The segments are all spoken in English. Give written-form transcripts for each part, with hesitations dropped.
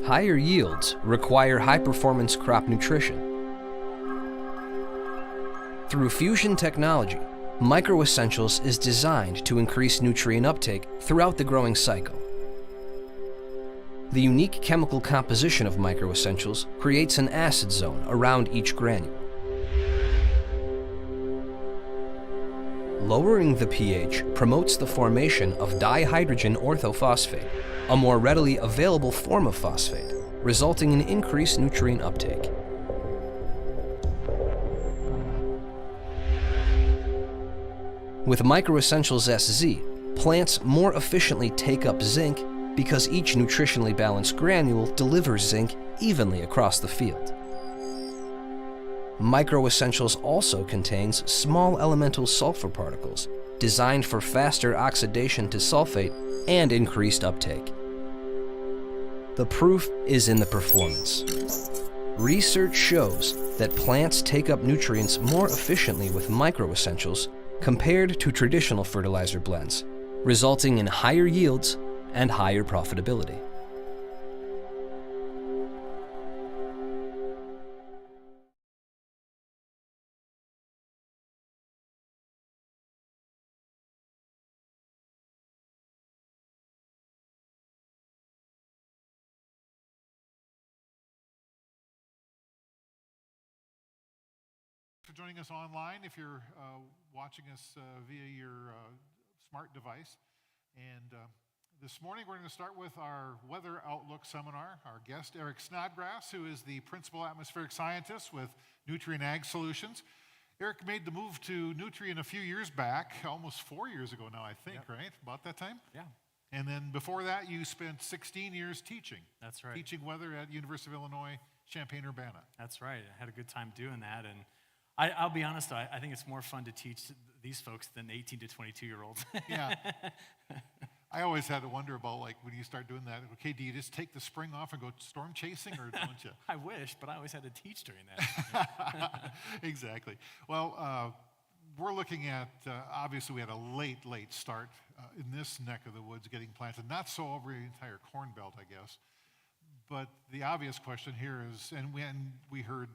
Higher yields require high-performance crop nutrition. Through fusion technology, MicroEssentials is designed to increase nutrient uptake throughout the growing cycle. The unique chemical composition of MicroEssentials creates an acid zone around each granule. Lowering the pH promotes the formation of dihydrogen orthophosphate, a more readily available form of phosphate, resulting in increased nutrient uptake. With MicroEssentials SZ, plants more efficiently take up zinc because each nutritionally balanced granule delivers zinc evenly across the field. MicroEssentials also contains small elemental sulfur particles designed for faster oxidation to sulfate and increased uptake. The proof is in the performance. Research shows that plants take up nutrients more efficiently with MicroEssentials compared to traditional fertilizer blends, resulting in higher yields and higher profitability. For joining us online, if you're watching us via your smart device. And this morning we're going to start with our Weather Outlook Seminar. Our guest, Eric Snodgrass, who is the Principal Atmospheric Scientist with Nutrien Ag Solutions. Eric made the move to Nutrien a few years back, almost 4 years ago now, I think, yep. Right? About that time? Yeah. And then before that, you spent 16 years teaching. That's right. Teaching weather at University of Illinois, Champaign-Urbana. That's right. I had a good time doing that. And I'll be honest, I think it's more fun to teach these folks than 18 to 22-year-olds. Yeah. I always had to wonder about, like, when you start doing that, okay, do you just take the spring off and go storm chasing, or don't you? I wish, but I always had to teach during that. Exactly. Well, we're looking at, obviously we had a late start in this neck of the woods getting planted, not so over the entire Corn Belt, I guess. But the obvious question here is, and when we heard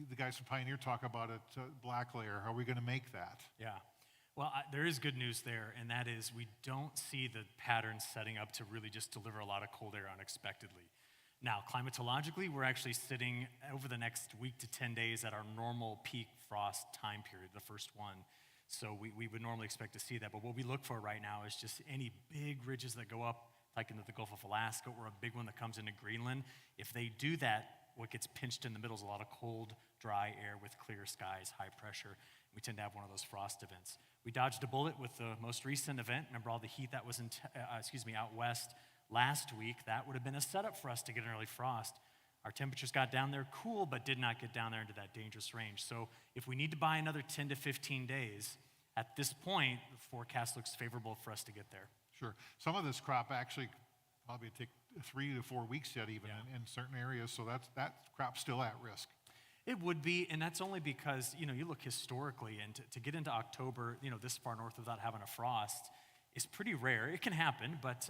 the guys from Pioneer talk about it, black layer, are we going to make that? Yeah. Well, there is good news there, and that is we don't see the patterns setting up to really just deliver a lot of cold air unexpectedly. Now, climatologically, we're actually sitting over the next week to 10 days at our normal peak frost time period, the first one. So we would normally expect to see that, but what we look for right now is just any big ridges that go up, like into the Gulf of Alaska, or a big one that comes into Greenland. If they do that, what gets pinched in the middle is a lot of cold, dry air with clear skies, high pressure. We tend to have one of those frost events. We dodged a bullet with the most recent event. Remember all the heat that was out west last week? That would have been a setup for us to get an early frost. Our temperatures got down there cool, but did not get down there into that dangerous range. So if we need to buy another 10 to 15 days, at this point, the forecast looks favorable for us to get there. Sure. Some of this crop actually probably take 3 to 4 weeks yet even in certain areas, so that crop's still at risk. It would be, and that's only because, you look historically, and to get into October, this far north without having a frost is pretty rare. It can happen, but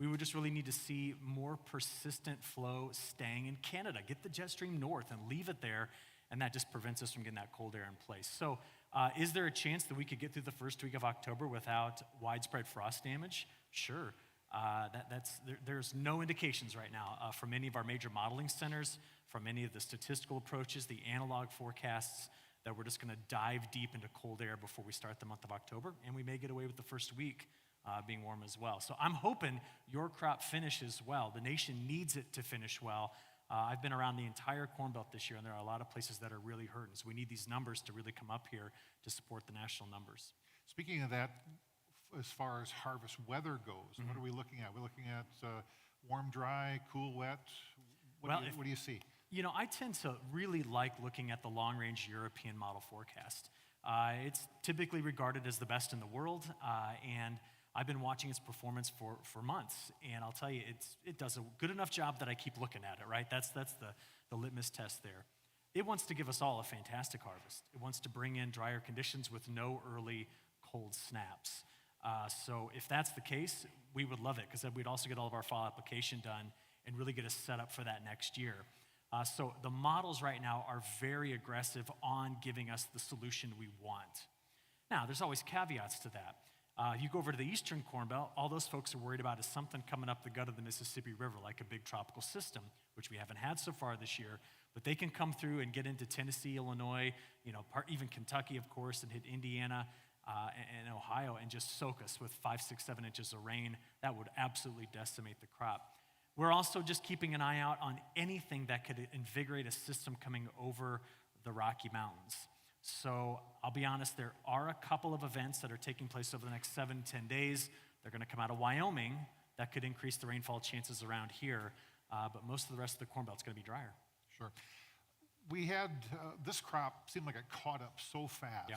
we would just really need to see more persistent flow staying in Canada. Get the jet stream north and leave it there, and that just prevents us from getting that cold air in place. So is there a chance that we could get through the first week of October without widespread frost damage? Sure. There's no indications right now from any of our major modeling centers, from any of the statistical approaches, the analog forecasts, that we're just going to dive deep into cold air before we start the month of October, and we may get away with the first week being warm as well. So I'm hoping your crop finishes well. The nation needs it to finish well. I've been around the entire Corn Belt this year, and there are a lot of places that are really hurting, so we need these numbers to really come up here to support the national numbers. Speaking of that, as far as harvest weather goes, what are we looking at? We're looking at warm, dry, cool, wet. What do you see? I tend to really like looking at the long-range European model forecast. It's typically regarded as the best in the world, and I've been watching its performance for months, and I'll tell you, it does a good enough job that I keep looking at it, right? That's the litmus test there. It wants to give us all a fantastic harvest. It wants to bring in drier conditions with no early cold snaps. So if that's the case, we would love it, because then we'd also get all of our fall application done and really get us set up for that next year. So the models right now are very aggressive on giving us the solution we want. Now, there's always caveats to that. You go over to the eastern Corn Belt, all those folks are worried about is something coming up the gut of the Mississippi River, like a big tropical system, which we haven't had so far this year, but they can come through and get into Tennessee, Illinois, even Kentucky, of course, and hit Indiana and Ohio and just soak us with 5, 6, 7 inches of rain. That would absolutely decimate the crop. We're also just keeping an eye out on anything that could invigorate a system coming over the Rocky Mountains. So I'll be honest, there are a couple of events that are taking place over the next 7 to 10 days. They're going to come out of Wyoming. That could increase the rainfall chances around here, but most of the rest of the Corn Belt's going to be drier. Sure. We had, this crop seemed like it caught up so fast.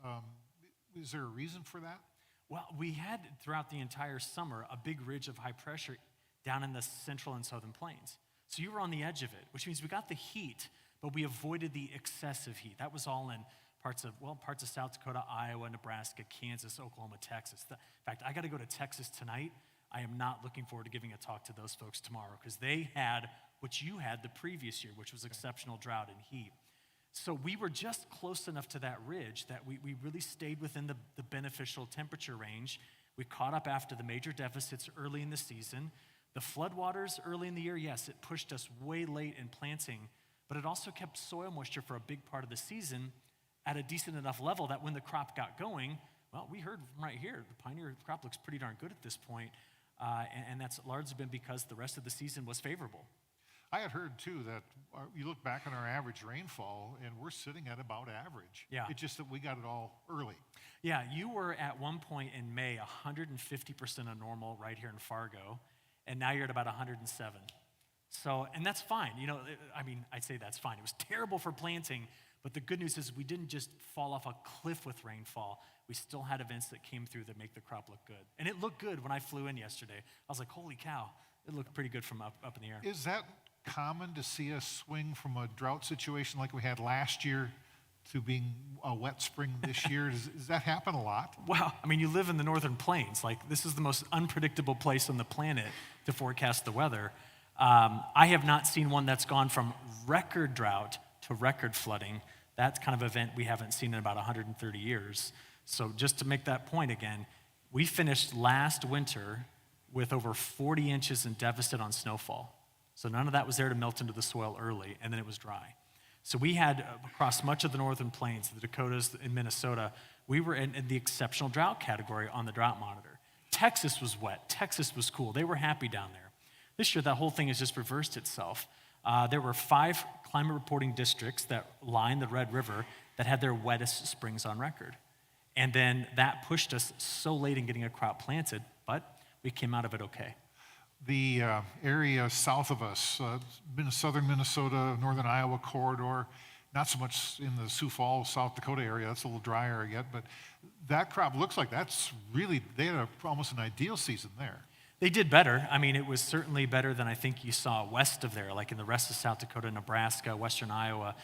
Yeah. Is there a reason for that? Well, we had throughout the entire summer a big ridge of high pressure down in the central and southern plains. So you were on the edge of it, which means we got the heat, but we avoided the excessive heat. That was all in parts of South Dakota, Iowa, Nebraska, Kansas, Oklahoma, Texas. In fact, I got to go to Texas tonight. I am not looking forward to giving a talk to those folks tomorrow, because they had what you had the previous year, which was exceptional drought and heat. So we were just close enough to that ridge that we really stayed within the beneficial temperature range. We caught up after the major deficits early in the season. The floodwaters early in the year, yes, it pushed us way late in planting, but it also kept soil moisture for a big part of the season at a decent enough level that when the crop got going, well, we heard from right here, the Pioneer crop looks pretty darn good at this point, and that's largely been because the rest of the season was favorable. I had heard, too, that you look back on our average rainfall, and we're sitting at about average. Yeah. It's just that we got it all early. Yeah, you were at one point in May 150% of normal right here in Fargo, and now you're at about 107. So, and that's fine. I'd say that's fine. It was terrible for planting, but the good news is we didn't just fall off a cliff with rainfall. We still had events that came through that make the crop look good. And it looked good when I flew in yesterday. I was like, holy cow, it looked pretty good from up in the air. Is that common to see us swing from a drought situation like we had last year to being a wet spring this year? Does that happen a lot? Wow. You live in the northern plains. This is the most unpredictable place on the planet to forecast the weather. I have not seen one that's gone from record drought to record flooding. That's kind of event we haven't seen in about 130 years. So just to make that point again, we finished last winter with over 40 inches in deficit on snowfall. So none of that was there to melt into the soil early, and then it was dry. So we had, across much of the northern plains, the Dakotas, in Minnesota, we were in the exceptional drought category on the drought monitor. Texas was wet. Texas was cool. They were happy down there. This year, that whole thing has just reversed itself. There were 5 climate reporting districts that line the Red River that had their wettest springs on record. And then that pushed us so late in getting a crop planted, but we came out of it okay. The area south of us, southern Minnesota, northern Iowa corridor, not so much in the Sioux Falls, South Dakota area. That's a little drier yet, but that crop looks like they had almost an ideal season there. They did better. It was certainly better than I think you saw west of there, like in the rest of South Dakota, Nebraska, western Iowa.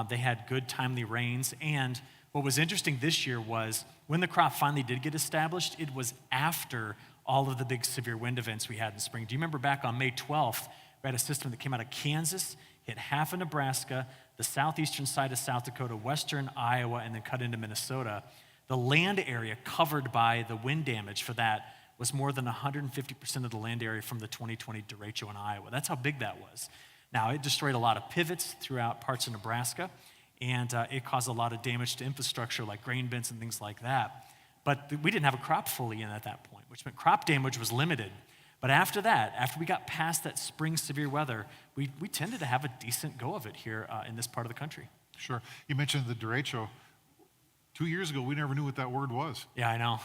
They had good, timely rains. And what was interesting this year was when the crop finally did get established, it was after all of the big severe wind events we had in spring. Do you remember back on May 12th, we had a system that came out of Kansas, hit half of Nebraska, the southeastern side of South Dakota, western Iowa, and then cut into Minnesota. The land area covered by the wind damage for that was more than 150% of the land area from the 2020 derecho in Iowa. That's how big that was. Now, it destroyed a lot of pivots throughout parts of Nebraska, and it caused a lot of damage to infrastructure like grain bins and things like that. But we didn't have a crop fully in at that point, which meant crop damage was limited. But after that, after we got past that spring severe weather, we tended to have a decent go of it here in this part of the country. Sure. You mentioned the derecho. 2 years ago, we never knew what that word was. Yeah, I know.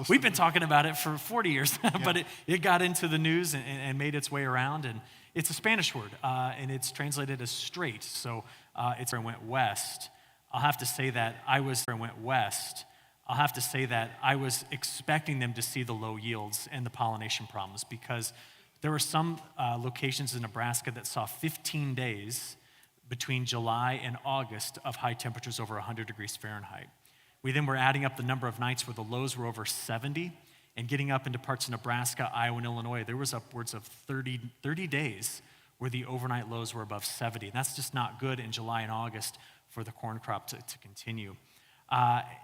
We've been talking about it for 40 years, but it got into the news and made its way around. And it's a Spanish word, and it's translated as straight. So it went west. I'll have to say that I was expecting them to see the low yields and the pollination problems, because there were some locations in Nebraska that saw 15 days between July and August of high temperatures over 100 degrees Fahrenheit, We then were adding up the number of nights where the lows were over 70, and getting up into parts of Nebraska, Iowa, and Illinois, there was upwards of 30 days where the overnight lows were above 70. And that's just not good in July and August for the corn crop to continue.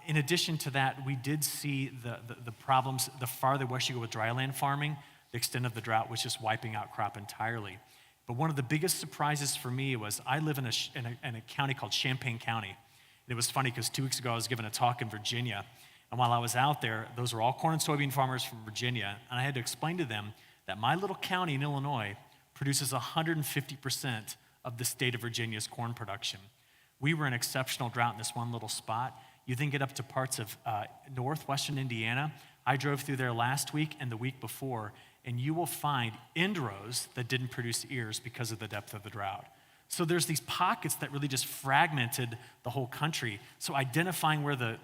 In addition to that, we did see the problems the farther west you go with dryland farming. The extent of the drought was just wiping out crop entirely. But one of the biggest surprises for me was I live in a county called Champaign County. And it was funny because 2 weeks ago I was giving a talk in Virginia. And while I was out there, those were all corn and soybean farmers from Virginia. And I had to explain to them that my little county in Illinois produces 150% of the state of Virginia's corn production. We were in exceptional drought in this one little spot. You then get up to parts of northwestern Indiana. I drove through there last week and the week before, and you will find end rows that didn't produce ears because of the depth of the drought. So there's these pockets that really just fragmented the whole country. So identifying where the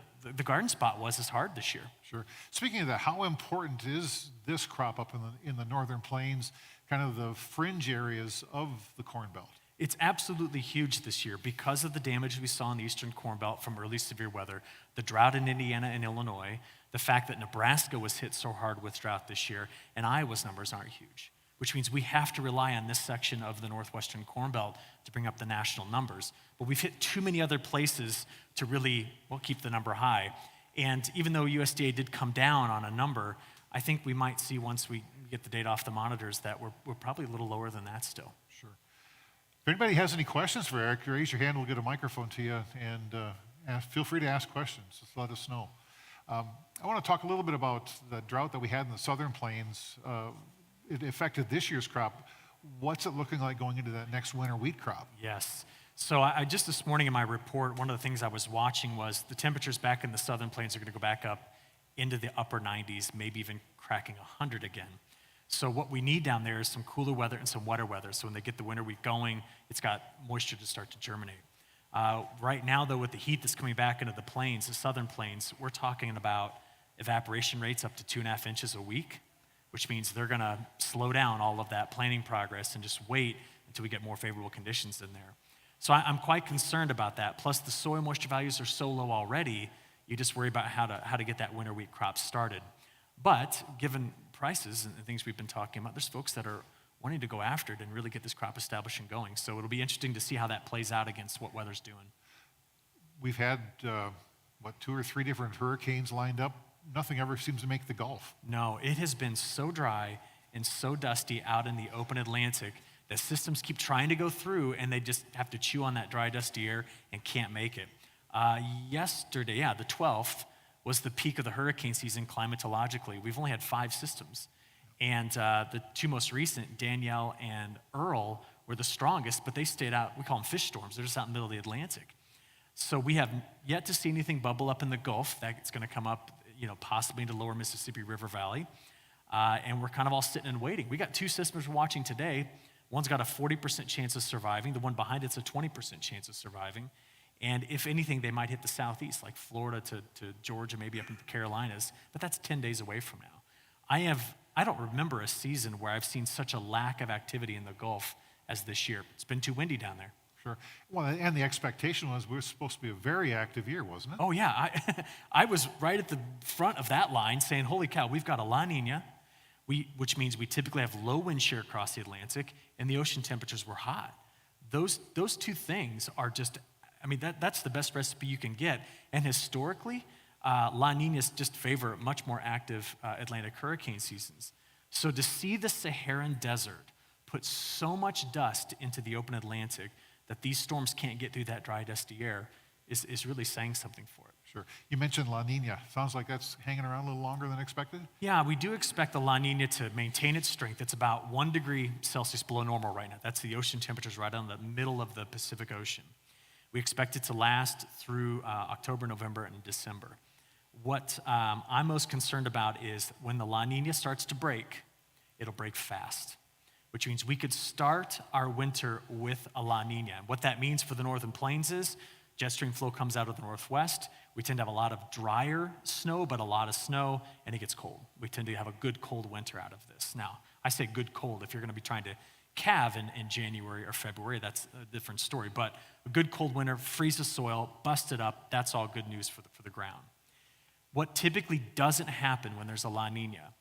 garden spot was is hard this year. Sure. Speaking of that, how important is this crop up in the northern plains, kind of the fringe areas of the Corn Belt? It's absolutely huge this year because of the damage we saw in the eastern Corn Belt from early severe weather, the drought in Indiana and Illinois, the fact that Nebraska was hit so hard with drought this year, and Iowa's numbers aren't huge, which means we have to rely on this section of the northwestern Corn Belt to bring up the national numbers. But we've hit too many other places to really, keep the number high. And even though USDA did come down on a number, I think we might see once we get the data off the monitors that we're probably a little lower than that still. Sure. If anybody has any questions for Eric, raise your hand, we'll get a microphone to you, and feel free to ask questions. Just let us know. I want to talk a little bit about the drought that we had in the southern plains. It affected this year's crop. What's it looking like going into that next winter wheat crop? Yes. So I just this morning in my report, one of the things I was watching was the temperatures back in the southern plains are going to go back up into the upper 90s, maybe even cracking 100 again. So what we need down there is some cooler weather and some wetter weather. So when they get the winter wheat going, it's got moisture to start to germinate. Right now, though, with the heat that's coming back into the plains, the southern plains, we're talking about evaporation rates up to 2.5 inches a week, which means they're going to slow down all of that planting progress and just wait until we get more favorable conditions in there. So I'm quite concerned about that. Plus, the soil moisture values are so low already, you just worry about how to get that winter wheat crop started. But given prices and the things we've been talking about, there's folks that are wanting to go after it and really get this crop established and going. So it'll be interesting to see how that plays out against what weather's doing. We've had, 2 or 3 different hurricanes lined up. Nothing ever seems to make the Gulf. No, it has been so dry and so dusty out in the open Atlantic that systems keep trying to go through and they just have to chew on that dry, dusty air and can't make it. Yesterday, the 12th, was the peak of the hurricane season climatologically. We've only had 5 systems. And the 2 most recent, Danielle and Earl, were the strongest, but they stayed out. We call them fish storms. They're just out in the middle of the Atlantic. So we have yet to see anything bubble up in the Gulf. That's going to come up, possibly into lower Mississippi River Valley. And we're kind of all sitting and waiting. We got 2 systems we're watching today. One's got a 40% chance of surviving. The one behind it's a 20% chance of surviving. And if anything, they might hit the southeast, like Florida to Georgia, maybe up in the Carolinas. But that's 10 days away from now. I don't remember a season where I've seen such a lack of activity in the Gulf as this year. It's been too windy down there. Sure. Well, and the expectation was we were supposed to be a very active year, wasn't it? Oh, yeah. I was right at the front of that line saying, holy cow, we've got a La Nina, which means we typically have low wind shear across the Atlantic, and the ocean temperatures were hot. Those 2 things are just, that's the best recipe you can get. And historically, La Ninas just favor much more active Atlantic hurricane seasons. So to see the Saharan desert put so much dust into the open Atlantic that these storms can't get through that dry, dusty air is really saying something for it. Sure. You mentioned La Nina. Sounds like that's hanging around a little longer than expected? Yeah, we do expect the La Nina to maintain its strength. It's about 1 degree Celsius below normal right now. That's the ocean temperatures right on the middle of the Pacific Ocean. We expect it to last through October, November, and December. What I'm most concerned about is when the La Nina starts to break, it'll break fast, which means we could start our winter with a La Nina. What that means for the northern plains is jet stream flow comes out of the northwest. We tend to have a lot of drier snow, but a lot of snow, and it gets cold. We tend to have a good cold winter out of this. Now, I say good cold if you're going to be trying to calve in January or February. That's a different story. But a good cold winter, freeze the soil, bust it up, that's all good news for the ground. What typically doesn't happen when there's a La Nina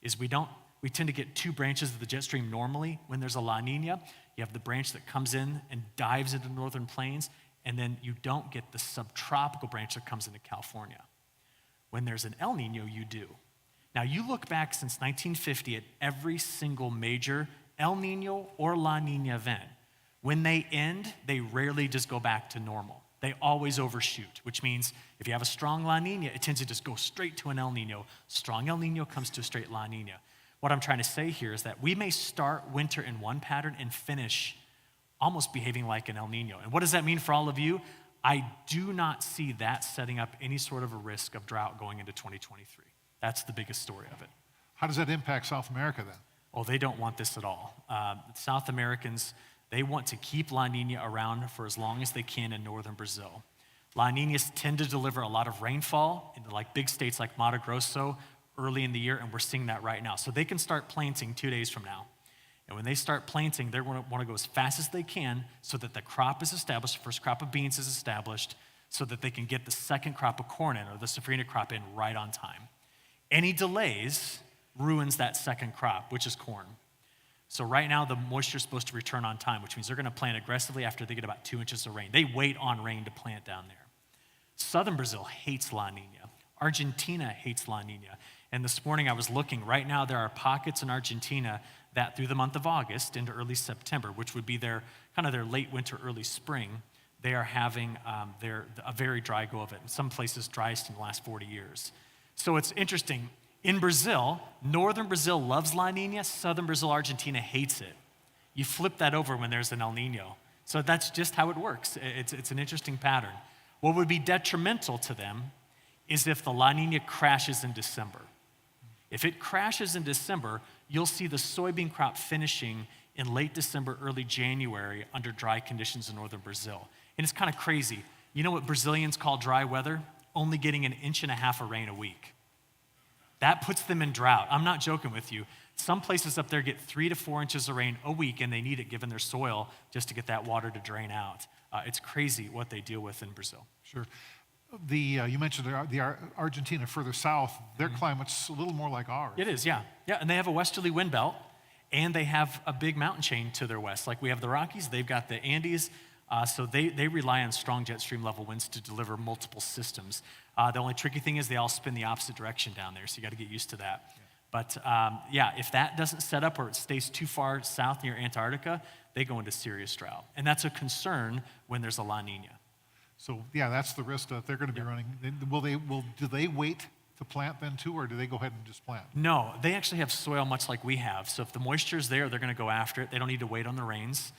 is we tend to get two branches of the jet stream normally. When there's a La Nina, you have the branch that comes in and dives into the northern plains, and then you don't get the subtropical branch that comes into California. When there's an El Nino, you do. Now, you look back since 1950 at every single major El Nino or La Nina event. When they end, they rarely just go back to normal. They always overshoot, which means if you have a strong La Nina, it tends to just go straight to an El Nino. Strong El Nino comes to a straight La Nina. What I'm trying to say here is that we may start winter in one pattern and finish almost behaving like an El Nino. And what does that mean for all of you? I do not see that setting up any sort of a risk of drought going into 2023. That's the biggest story of it. How does that impact South America then? Oh, they don't want this at all. South Americans, they want to keep La Nina around for as long as they can in northern Brazil. La Ninas tend to deliver a lot of rainfall in like big states like Mato Grosso early in the year, and we're seeing that right now. So they can start planting 2 days from now. And when they start planting, they're going to want to go as fast as they can so that the crop is established, the first crop of beans is established, so that they can get the second crop of corn in or the safrinha crop in right on time. Any delays ruins that second crop, which is corn. So right now, the moisture is supposed to return on time, which means they're going to plant aggressively after they get about 2 inches of rain. They wait on rain to plant down there. Southern Brazil hates La Nina. Argentina hates La Nina. And this morning I was looking, right now there are pockets in Argentina that through the month of August into early September, which would be their kind of their late winter, early spring, they are having a very dry go of it. In some places, driest in the last 40 years. So it's interesting. In Brazil, northern Brazil loves La Nina, southern Brazil, Argentina hates it. You flip that over when there's an El Nino. So that's just how it works. It's an interesting pattern. What would be detrimental to them is if the La Nina crashes in December. If it crashes in December, you'll see the soybean crop finishing in late December, early January under dry conditions in northern Brazil. And it's kind of crazy. You know what Brazilians call dry weather? Only getting 1.5 inches of rain a week. That puts them in drought. I'm not joking with you. Some places up there get 3 to 4 inches of rain a week, and they need it given their soil just to get that water to drain out. It's crazy what they deal with in Brazil. Sure. You mentioned the Argentina further south. Their climate's a little more like ours. It is, yeah. Yeah, and they have a westerly wind belt, and they have a big mountain chain to their west. Like we have the Rockies, they've got the Andes, so they rely on strong jet stream level winds to deliver multiple systems. The only tricky thing is they all spin the opposite direction down there, so you got to get used to that. Yeah. But if that doesn't set up or it stays too far south near Antarctica, they go into serious drought. And that's a concern when there's a La Nina. So yeah, that's the risk that they're going to be running. Do they wait to plant then too, or do they go ahead and just plant? No, they actually have soil much like we have. So if the moisture is there, they're going to go after it. They don't need to wait on the rains.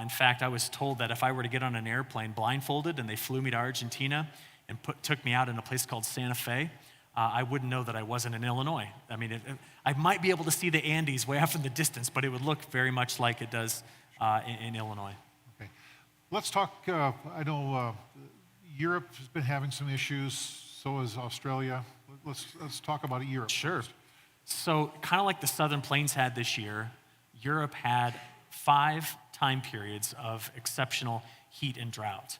In fact, I was told that if I were to get on an airplane blindfolded and they flew me to Argentina and took me out in a place called Santa Fe, I wouldn't know that I wasn't in Illinois. I mean, I might be able to see the Andes way off in the distance, but it would look very much like it does in Illinois. Okay. Let's talk, I know Europe has been having some issues, so has Australia. Let's talk about Europe. Sure. So kind of like the Southern Plains had this year, Europe had 5 time periods of exceptional heat and drought.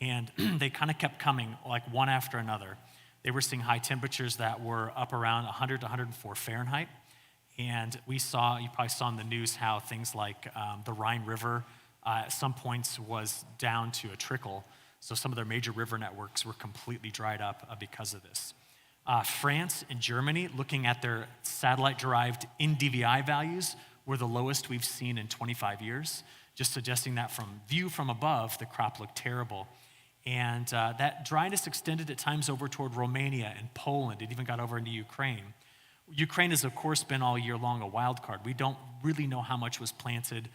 And they kind of kept coming like one after another. They were seeing high temperatures that were up around 100 to 104 Fahrenheit. And you probably saw in the news how things like the Rhine River at some points was down to a trickle. So some of their major river networks were completely dried up because of this. France and Germany, looking at their satellite-derived NDVI values, were the lowest we've seen in 25 years, just suggesting that from view from above, the crop looked terrible. And that dryness extended at times over toward Romania and Poland. It even got over into Ukraine. Ukraine has, of course, been all year long a wild card. We don't really know how much was planted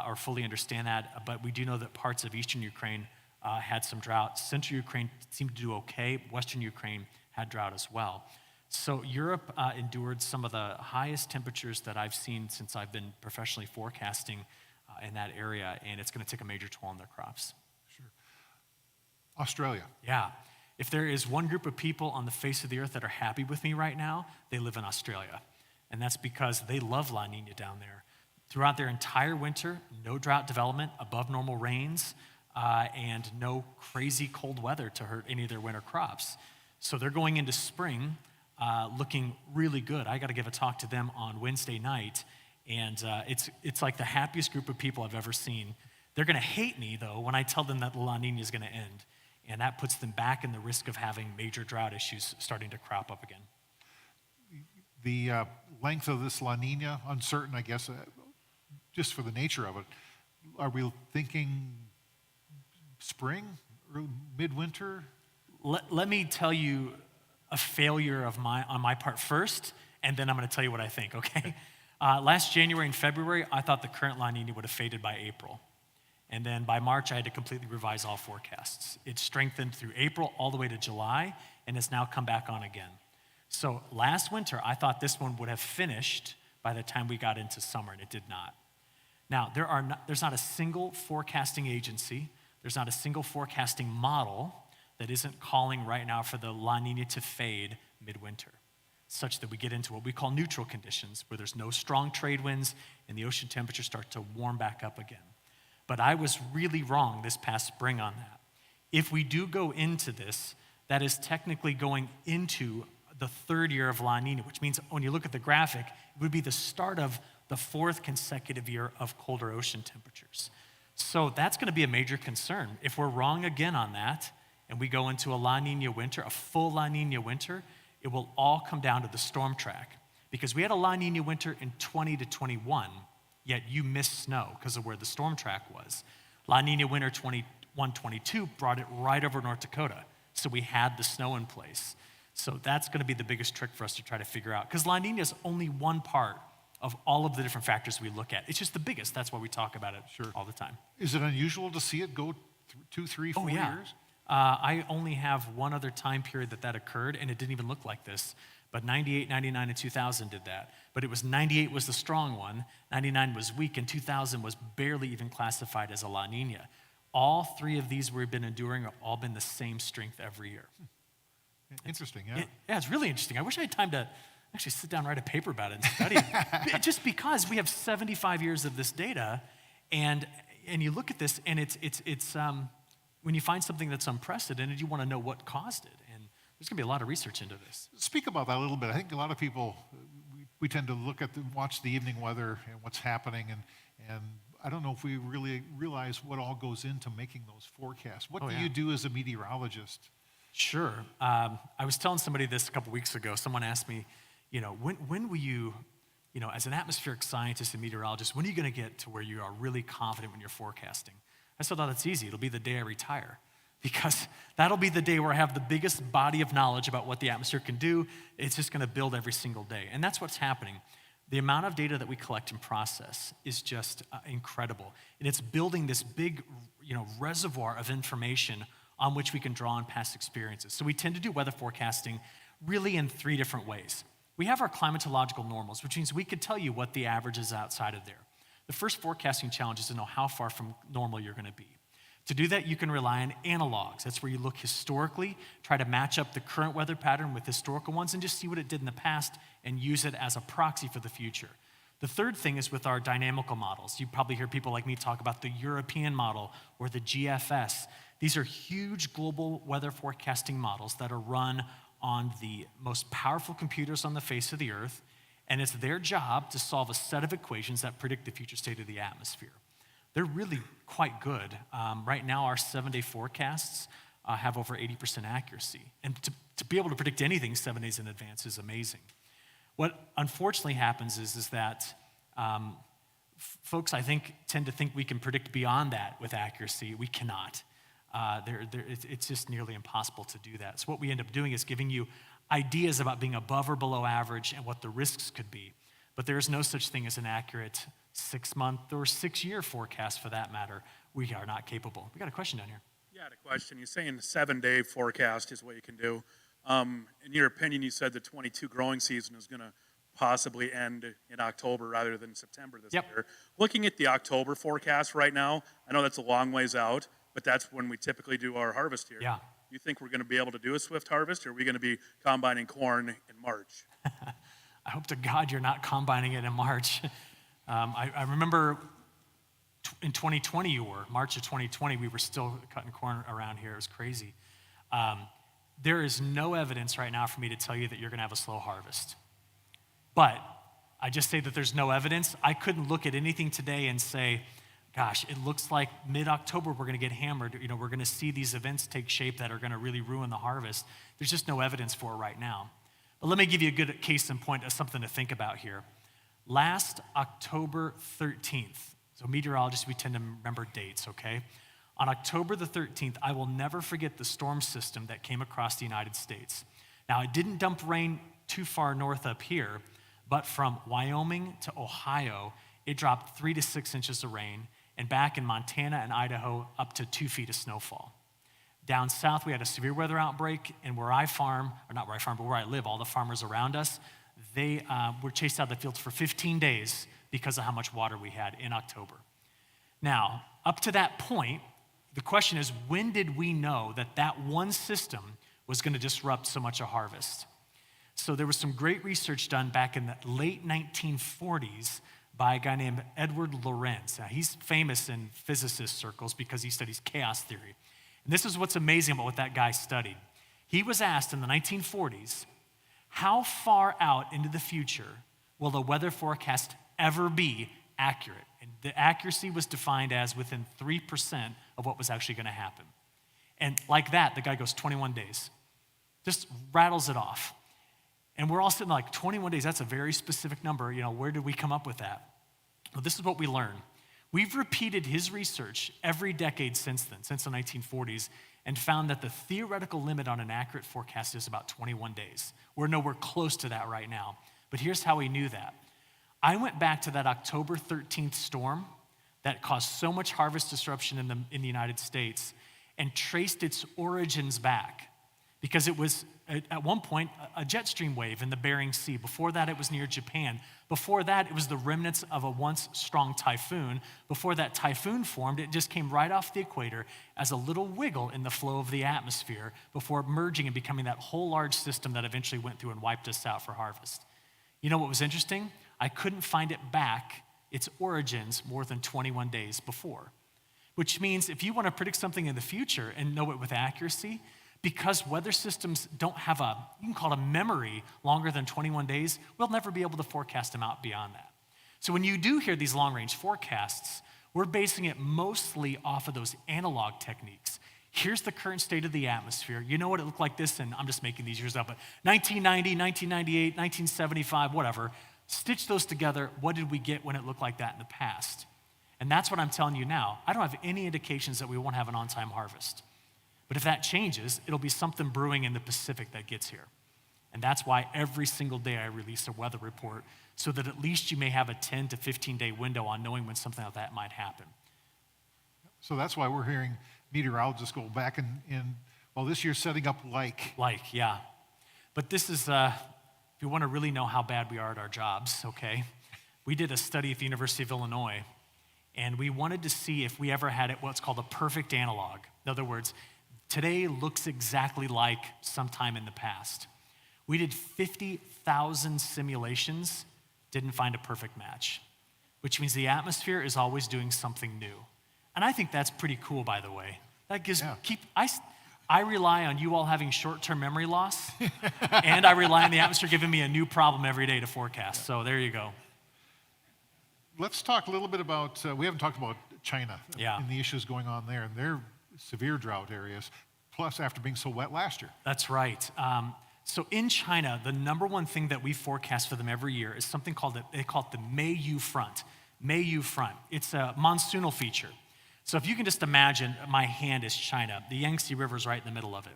or fully understand that, but we do know that parts of eastern Ukraine had some drought. Central Ukraine seemed to do okay. Western Ukraine had drought as well. So Europe endured some of the highest temperatures that I've seen since I've been professionally forecasting in that area, and it's going to take a major toll on their crops. Sure. Australia. Yeah. If there is one group of people on the face of the earth that are happy with me right now, they live in Australia. And that's because they love La Nina down there. Throughout their entire winter, no drought development, above normal rains, and no crazy cold weather to hurt any of their winter crops. So they're going into spring looking really good. I got to give a talk to them on Wednesday night, and it's like the happiest group of people I've ever seen. They're going to hate me, though, when I tell them that the La Nina is going to end, and that puts them back in the risk of having major drought issues starting to crop up again. The length of this La Nina, uncertain, I guess, just for the nature of it. Are we thinking spring or midwinter? Let me tell you a failure on my part first, and then I'm going to tell you what I think, okay? Last January and February, I thought the current La Nina would have faded by April. And then by March, I had to completely revise all forecasts. It strengthened through April all the way to July, and it's now come back on again. So last winter, I thought this one would have finished by the time we got into summer, and it did not. Now, there's not a single forecasting agency, there's not a single forecasting model that isn't calling right now for the La Nina to fade midwinter, such that we get into what we call neutral conditions, where there's no strong trade winds and the ocean temperatures start to warm back up again. But I was really wrong this past spring on that. If we do go into this, that is technically going into the third year of La Nina, which means when you look at the graphic, it would be the start of the fourth consecutive year of colder ocean temperatures. So that's going to be a major concern. If we're wrong again on that, and we go into a La Nina winter, a full La Nina winter, it will all come down to the storm track. Because we had a La Nina winter in 20 to 21, yet you missed snow because of where the storm track was. La Nina winter 21-22 brought it right over North Dakota, so we had the snow in place. So that's going to be the biggest trick for us to try to figure out, because La Nina is only one part of all of the different factors we look at. It's just the biggest. That's why we talk about it all the time. Is it unusual to see it go 2, 3, 4 years? I only have one other time period that occurred, and it didn't even look like this. But 98, 99, and 2000 did that. But it was 98 was the strong one, 99 was weak, and 2000 was barely even classified as a La Nina. All three of these we've been enduring have all been the same strength every year. Interesting, yeah. It's really interesting. I wish I had time to actually sit down and write a paper about it and study it. Just because we have 75 years of this data, and you look at this, and it's when you find something that's unprecedented, you want to know what caused it. And there's going to be a lot of research into this. Speak about that a little bit. I think a lot of people, we tend to watch the evening weather and what's happening, and I don't know if we really realize what all goes into making those forecasts. What do you do as a meteorologist? Sure. I was telling somebody this a couple weeks ago. Someone asked me, when will you, as an atmospheric scientist and meteorologist, when are you going to get to where you are really confident when you're forecasting? I said, that's easy. It'll be the day I retire, because that'll be the day where I have the biggest body of knowledge about what the atmosphere can do. It's just going to build every single day. And that's what's happening. The amount of data that we collect and process is just incredible. And it's building this big, reservoir of information on which we can draw on past experiences. So we tend to do weather forecasting really in 3 different ways. We have our climatological normals, which means we could tell you what the average is outside of there. The first forecasting challenge is to know how far from normal you're going to be. To do that, you can rely on analogs. That's where you look historically, try to match up the current weather pattern with historical ones, and just see what it did in the past and use it as a proxy for the future. The third thing is with our dynamical models. You probably hear people like me talk about the European model or the GFS. These are huge global weather forecasting models that are run on the most powerful computers on the face of the earth, and it's their job to solve a set of equations that predict the future state of the atmosphere. They're really quite good. Right now, our 7-day forecasts have over 80% accuracy. And to be able to predict anything 7 days in advance is amazing. What unfortunately happens is that folks, I think, tend to think we can predict beyond that with accuracy. We cannot. It's just nearly impossible to do that. So what we end up doing is giving you ideas about being above or below average and what the risks could be. But there is no such thing as an accurate 6-month or 6-year forecast, for that matter. We are not capable. We got a question down here. Yeah, I had a question. You're saying the 7-day forecast is what you can do. In your opinion, you said the 22 growing season is going to possibly end in October rather than September this year. Looking at the October forecast right now, I know that's a long ways out, but that's when we typically do our harvest here. Yeah. You think we're going to be able to do a swift harvest, or are we going to be combining corn in March? I hope to God you're not combining it in March. I remember in 2020 March of 2020, we were still cutting corn around here. It was crazy. There is no evidence right now for me to tell you that you're gonna have a slow harvest. But I just say that there's no evidence. I couldn't look at anything today and say, gosh, it looks like mid-October we're gonna get hammered. We're gonna see these events take shape that are gonna really ruin the harvest. There's just no evidence for it right now. But let me give you a good case in point of something to think about here. Last October 13th, so meteorologists, we tend to remember dates, okay? On October the 13th, I will never forget the storm system that came across the United States. Now, it didn't dump rain too far north up here, but from Wyoming to Ohio, it dropped 3 to 6 inches of rain, and back in Montana and Idaho, up to 2 feet of snowfall. Down south, we had a severe weather outbreak, and where I farm, or not where I farm, but where I live, all the farmers around us, they were chased out of the fields for 15 days because of how much water we had in October. Now, up to that point, the question is, when did we know that that one system was going to disrupt so much of harvest? So there was some great research done back in the late 1940s by a guy named Edward Lorenz. Now, he's famous in physicist circles because he studies chaos theory. And this is what's amazing about what that guy studied. He was asked in the 1940s, how far out into the future will the weather forecast ever be accurate? And the accuracy was defined as within 3% of what was actually going to happen. And like that, the guy goes 21 days. Just rattles it off. And we're all sitting like, 21 days, that's a very specific number. Where did we come up with that? Well, this is what we learned. We've repeated his research every decade since then, since the 1940s, and found that the theoretical limit on an accurate forecast is about 21 days. We're nowhere close to that right now. But here's how we knew that. I went back to that October 13th storm that caused so much harvest disruption in the United States and traced its origins back. Because it was, at one point, a jet stream wave in the Bering Sea. Before that, it was near Japan. Before that, it was the remnants of a once strong typhoon. Before that typhoon formed, it just came right off the equator as a little wiggle in the flow of the atmosphere before merging and becoming that whole large system that eventually went through and wiped us out for harvest. You know what was interesting? I couldn't find it back, its origins, more than 21 days before. Which means if you want to predict something in the future and know it with accuracy, because weather systems don't have you can call it a memory longer than 21 days, we'll never be able to forecast them out beyond that. So when you do hear these long-range forecasts, we're basing it mostly off of those analog techniques. Here's the current state of the atmosphere. You know what it looked like this, and I'm just making these years up, but 1990, 1998, 1975, whatever. Stitch those together, what did we get when it looked like that in the past? And that's what I'm telling you now. I don't have any indications that we won't have an on-time harvest. But if that changes, it'll be something brewing in the Pacific that gets here. And that's why every single day I release a weather report so that at least you may have a 10 to 15-day window on knowing when something like that might happen. So that's why we're hearing meteorologists go back well, this year's setting up like. Yeah. But this is, if you want to really know how bad we are at our jobs, okay, we did a study at the University of Illinois, and we wanted to see if we ever had what's called a perfect analog. In other words, today looks exactly like sometime in the past. We did 50,000 simulations, didn't find a perfect match, which means the atmosphere is always doing something new. And I think that's pretty cool, by the way. That gives, I rely on you all having short-term memory loss, and I rely on the atmosphere giving me a new problem every day to forecast. So there you go. Let's talk a little bit about, we haven't talked about China and the issues going on there, and their severe drought areas, plus after being so wet last year. That's right. So in China, the number one thing that we forecast for them every year is something they call it the Meiyu front. Meiyu front. It's a monsoonal feature. So if you can just imagine my hand is China, the Yangtze River is right in the middle of it.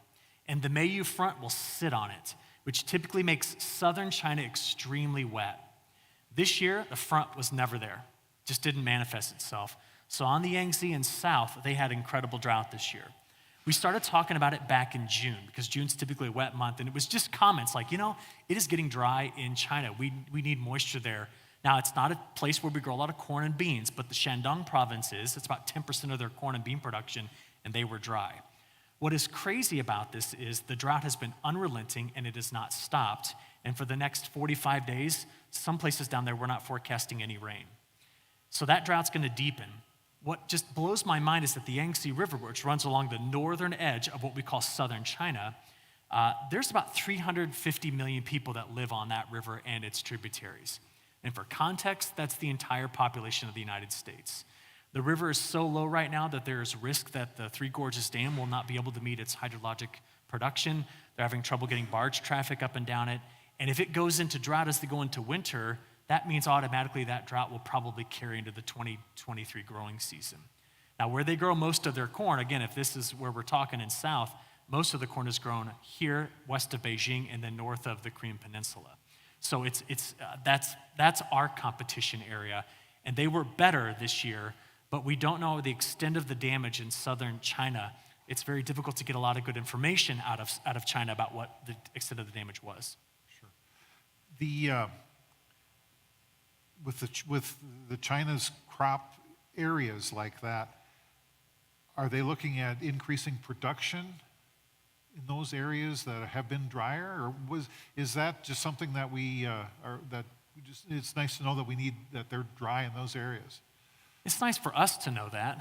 And the Meiyu front will sit on it, which typically makes southern China extremely wet. This year, the front was never there. Just didn't manifest itself. So on the Yangtze and south, they had incredible drought this year. We started talking about it back in June because June's typically a wet month, and it was just comments like, it is getting dry in China. We need moisture there. Now, it's not a place where we grow a lot of corn and beans, but the Shandong province it's about 10% of their corn and bean production, and they were dry. What is crazy about this is the drought has been unrelenting, and it has not stopped. And for the next 45 days, some places down there, we're not forecasting any rain. So that drought's going to deepen. What just blows my mind is that the Yangtze River, which runs along the northern edge of what we call southern China, there's about 350 million people that live on that river and its tributaries. And for context, that's the entire population of the United States. The river is so low right now that there is risk that the Three Gorges Dam will not be able to meet its hydrologic production. They're having trouble getting barge traffic up and down it. And if it goes into drought as they go into winter, that means automatically that drought will probably carry into the 2023 growing season. Now, where they grow most of their corn, again, if this is where we're talking in south, most of the corn is grown here west of Beijing and then north of the Korean Peninsula. So that's our competition area. And they were better this year, but we don't know the extent of the damage in southern China. It's very difficult to get a lot of good information out of China about what the extent of the damage was. Sure. With the China's crop areas like that, are they looking at increasing production in those areas that have been drier, or is that just something that it's nice to know that they're dry in those areas? It's nice for us to know that.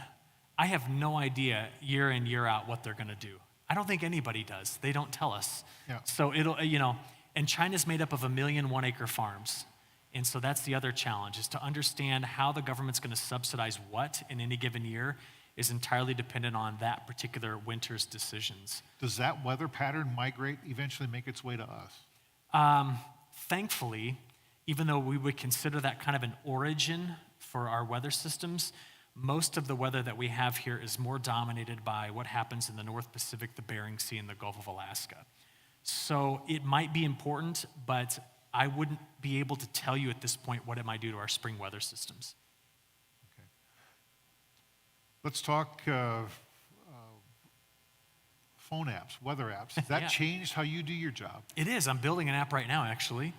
I have no idea year in, year out what they're gonna do. I don't think anybody does. They don't tell us. Yeah. So and China's made up of 1 million 1-acre farms. And so that's the other challenge, is to understand how the government's gonna subsidize what in any given year is entirely dependent on that particular winter's decisions. Does that weather pattern eventually make its way to us? Thankfully, even though we would consider that kind of an origin for our weather systems, most of the weather that we have here is more dominated by what happens in the North Pacific, the Bering Sea, and the Gulf of Alaska. So it might be important, but I wouldn't be able to tell you at this point what it might do to our spring weather systems. Okay. Let's talk phone apps, weather apps. Has that Yeah. changed how you do your job? It is. I'm building an app right now, actually.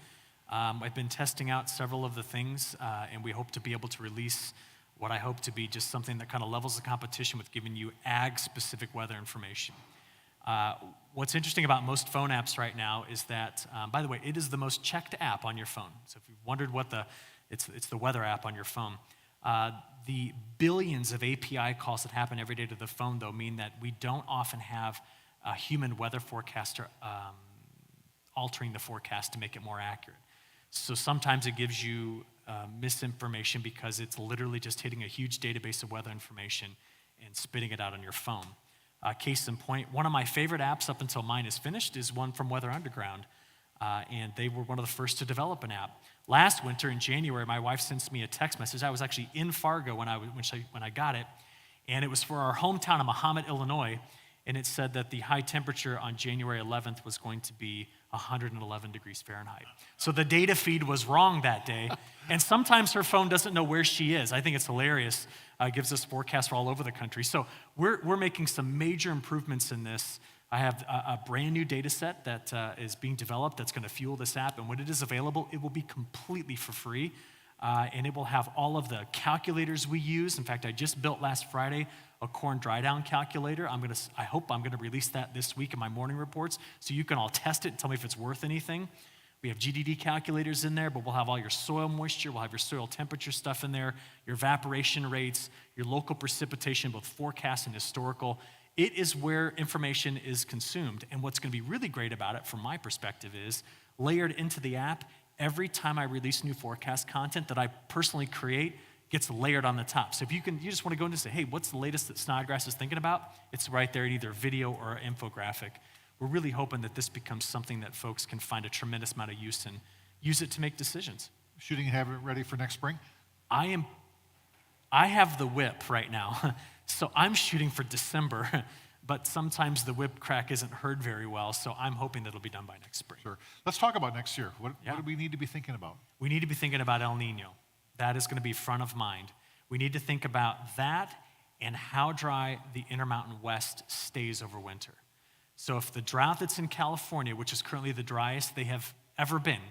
I've been testing out several of the things, and we hope to be able to release what I hope to be just something that kind of levels the competition with giving you ag-specific weather information. What's interesting about most phone apps right now is that, by the way, it is the most checked app on your phone. So if you've wondered it's the weather app on your phone. The billions of API calls that happen every day to the phone, though, mean that we don't often have a human weather forecaster altering the forecast to make it more accurate. So sometimes it gives you misinformation because it's literally just hitting a huge database of weather information and spitting it out on your phone. Case in point, one of my favorite apps up until mine is finished is one from Weather Underground, and they were one of the first to develop an app. Last winter in January, my wife sends me a text message. I was actually in Fargo when I got it, and it was for our hometown of Mahomet, Illinois, and it said that the high temperature on January 11th was going to be 111 degrees Fahrenheit. So the data feed was wrong that day, and sometimes her phone doesn't know where she is. I think it's hilarious. It gives us forecasts for all over the country. So we're making some major improvements in this. I have a brand new data set that is being developed that's gonna fuel this app, and when it is available, it will be completely for free, and it will have all of the calculators we use. In fact, I just built last Friday a corn dry down calculator. I hope I'm gonna release that this week in my morning reports, so you can all test it and tell me if it's worth anything. We have GDD calculators in there, but we'll have all your soil moisture, we'll have your soil temperature stuff in there, your evaporation rates, your local precipitation, both forecast and historical. It is where information is consumed. And what's gonna be really great about it, from my perspective, is layered into the app, every time I release new forecast content that I personally create gets layered on the top. So if you just wanna go in and say, hey, what's the latest that Snodgrass is thinking about? It's right there in either video or infographic. We're really hoping that this becomes something that folks can find a tremendous amount of use and use it to make decisions. Shooting and having it ready for next spring? I have the whip right now, so I'm shooting for December, but sometimes the whip crack isn't heard very well, so I'm hoping that it'll be done by next spring. Sure. Let's talk about next year. What do we need to be thinking about? We need to be thinking about El Nino. That is gonna be front of mind. We need to think about that and how dry the Intermountain West stays over winter. So if the drought that's in California, which is currently the driest they have ever been,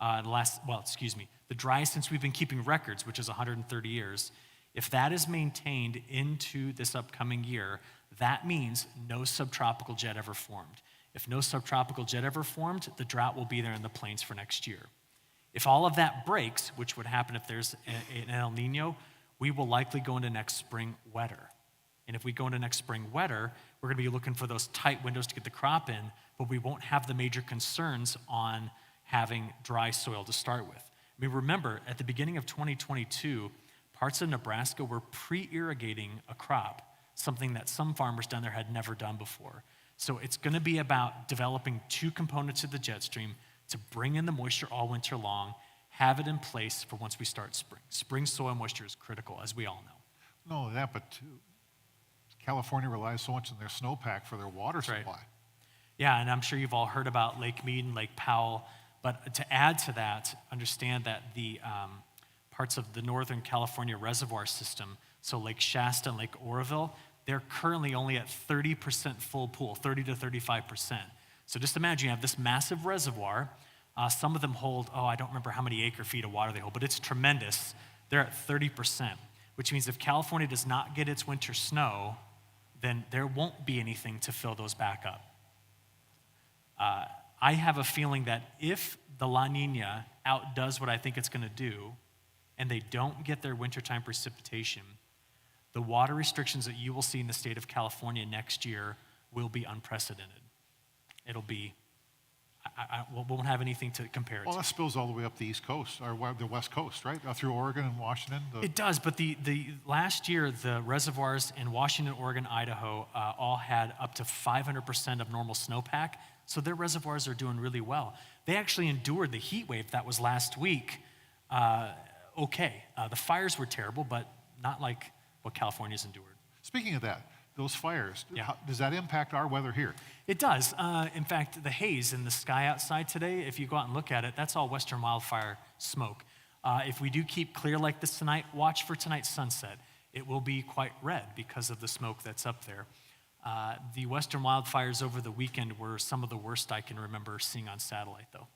the driest since we've been keeping records, which is 130 years, if that is maintained into this upcoming year, that means no subtropical jet ever formed. If no subtropical jet ever formed, the drought will be there in the plains for next year. If all of that breaks, which would happen if there's an El Nino, we will likely go into next spring wetter. And if we go into next spring wetter, we're going to be looking for those tight windows to get the crop in, but we won't have the major concerns on having dry soil to start with. I mean, remember, at the beginning of 2022, parts of Nebraska were pre-irrigating a crop, something that some farmers down there had never done before. So it's going to be about developing two components of the jet stream to bring in the moisture all winter long, have it in place for once we start spring. Spring soil moisture is critical, as we all know. Not only that, but California relies so much on their snowpack for their water supply. Right. Yeah, and I'm sure you've all heard about Lake Mead and Lake Powell, but to add to that, understand that the parts of the Northern California reservoir system, so Lake Shasta and Lake Oroville, they're currently only at 30% full pool, 30 to 35%. So just imagine you have this massive reservoir. Some of them hold, I don't remember how many acre feet of water they hold, but it's tremendous. They're at 30%, which means if California does not get its winter snow, then there won't be anything to fill those back up. I have a feeling that if the La Nina outdoes what I think it's going to do, and they don't get their wintertime precipitation, the water restrictions that you will see in the state of California next year will be unprecedented. It'll be, we won't have anything to compare it Well, to. that spills all the way up the East Coast, or the West Coast, right? Through Oregon and Washington. It does, but the last year, the reservoirs in Washington, Oregon, Idaho all had up to 500% of normal snowpack, so their reservoirs are doing really well. They actually endured the heat wave that was last week okay. The fires were terrible, but not like what California's endured. Speaking of that, those fires, Yeah. Does that impact our weather here? It does. In fact, the haze in the sky outside today, if you go out and look at it, that's all western wildfire smoke. If we do keep clear like this tonight, watch for tonight's sunset. It will be quite red because of the smoke that's up there. The western wildfires over the weekend were some of the worst I can remember seeing on satellite, though.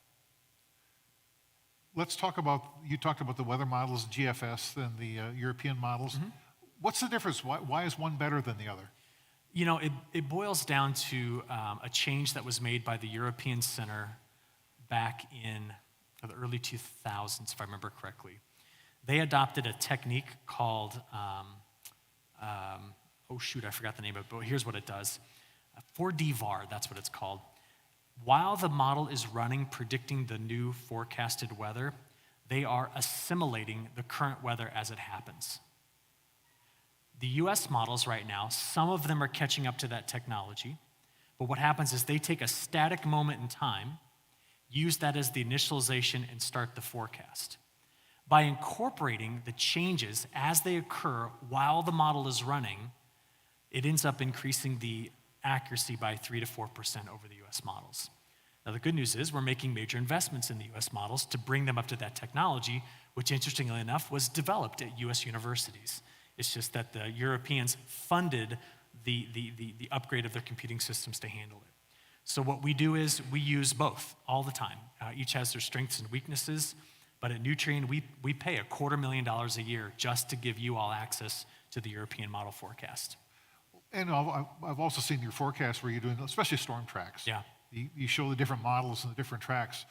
Let's talk about, you talked about the weather models, GFS, and the European models. Mm-hmm. What's the difference? Why is one better than the other? You know, it boils down to a change that was made by the European Center back in the early 2000s, if I remember correctly. They adopted a technique called, I forgot the name of it, but here's what it does. 4D VAR, that's what it's called. While the model is running, predicting the new forecasted weather, they are assimilating the current weather as it happens. The US models right now, some of them are catching up to that technology, but what happens is they take a static moment in time, use that as the initialization, and start the forecast. By incorporating the changes as they occur while the model is running, it ends up increasing the accuracy by 3 to 4% over the US models. Now, the good news is we're making major investments in the US models to bring them up to that technology, which interestingly enough was developed at US universities. It's just that the Europeans funded the upgrade of their computing systems to handle it. So what we do is we use both all the time. Each has their strengths and weaknesses, but at Nutrien, we pay $250,000 a year just to give you all access to the European model forecast. And I've also seen your forecast where you're doing, especially storm tracks. Yeah. You show the different models and the different tracks.